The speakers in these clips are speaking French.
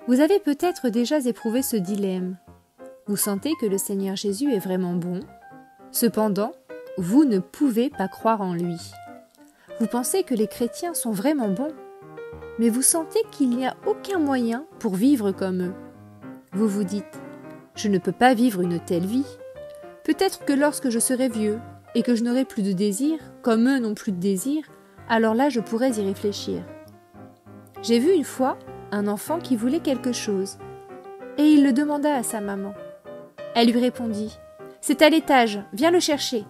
Vous avez peut-être déjà éprouvé ce dilemme. Vous sentez que le Seigneur Jésus est vraiment bon. Cependant, vous ne pouvez pas croire en lui. Vous pensez que les chrétiens sont vraiment bons, mais vous sentez qu'il n'y a aucun moyen pour vivre comme eux. Vous vous dites « Je ne peux pas vivre une telle vie. Peut-être que lorsque je serai vieux et que je n'aurai plus de désir, comme eux n'ont plus de désir, alors là je pourrais y réfléchir. » J'ai vu une fois un enfant qui voulait quelque chose, et il le demanda à sa maman. Elle lui répondit « C'est à l'étage, viens le chercher. »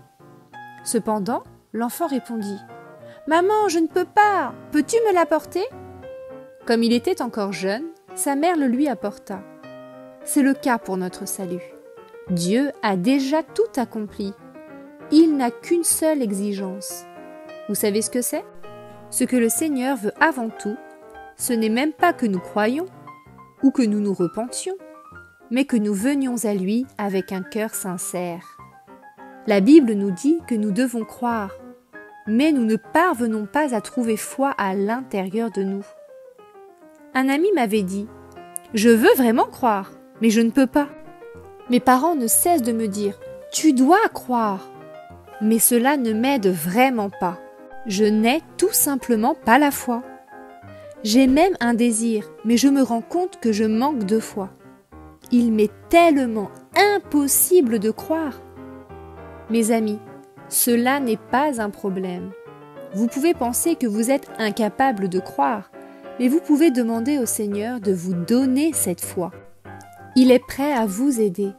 Cependant, l'enfant répondit « Maman, je ne peux pas, peux-tu me l'apporter ?» Comme il était encore jeune, sa mère le lui apporta. C'est le cas pour notre salut. Dieu a déjà tout accompli. Il n'a qu'une seule exigence. Vous savez ce que c'est? Ce que le Seigneur veut avant tout, ce n'est même pas que nous croyions ou que nous nous repentions, mais que nous venions à lui avec un cœur sincère. La Bible nous dit que nous devons croire, mais nous ne parvenons pas à trouver foi à l'intérieur de nous. Un ami m'avait dit « Je veux vraiment croire, mais je ne peux pas. » Mes parents ne cessent de me dire « Tu dois croire !» Mais cela ne m'aide vraiment pas. Je n'ai tout simplement pas la foi. J'ai même un désir, mais je me rends compte que je manque de foi. Il m'est tellement impossible de croire. Mes amis, cela n'est pas un problème. Vous pouvez penser que vous êtes incapable de croire, mais vous pouvez demander au Seigneur de vous donner cette foi. Il est prêt à vous aider,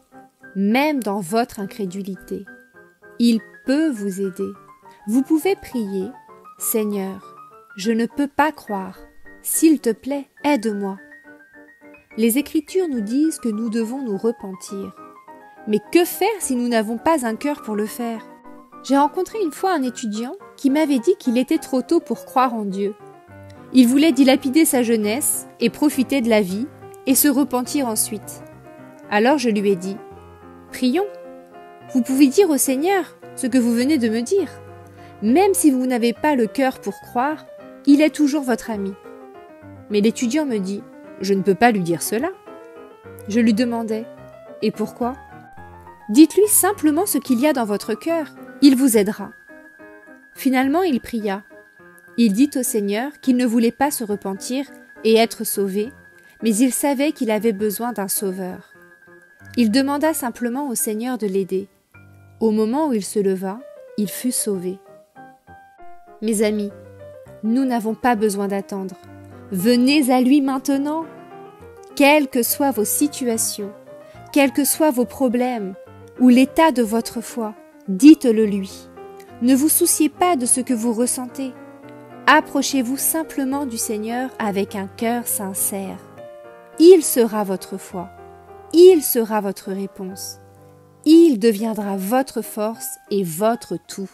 même dans votre incrédulité. Il peut vous aider. Vous pouvez prier « Seigneur, je ne peux pas croire. S'il te plaît, aide-moi. » Les Écritures nous disent que nous devons nous repentir. Mais que faire si nous n'avons pas un cœur pour le faire? J'ai rencontré une fois un étudiant qui m'avait dit qu'il était trop tôt pour croire en Dieu. Il voulait dilapider sa jeunesse et profiter de la vie et se repentir ensuite. Alors je lui ai dit « Prions. Vous pouvez dire au Seigneur ce que vous venez de me dire. Même si vous n'avez pas le cœur pour croire, il est toujours votre ami. » Mais l'étudiant me dit « Je ne peux pas lui dire cela. » Je lui demandai « Et pourquoi ?» Dites-lui simplement ce qu'il y a dans votre cœur, il vous aidera. Finalement, il pria. Il dit au Seigneur qu'il ne voulait pas se repentir et être sauvé, mais il savait qu'il avait besoin d'un sauveur. Il demanda simplement au Seigneur de l'aider. Au moment où il se leva, il fut sauvé. Mes amis, nous n'avons pas besoin d'attendre. Venez à lui maintenant. Quelles que soient vos situations, quels que soient vos problèmes ou l'état de votre foi, dites-le lui. Ne vous souciez pas de ce que vous ressentez. Approchez-vous simplement du Seigneur avec un cœur sincère. Il sera votre foi. Il sera votre réponse. Il deviendra votre force et votre tout.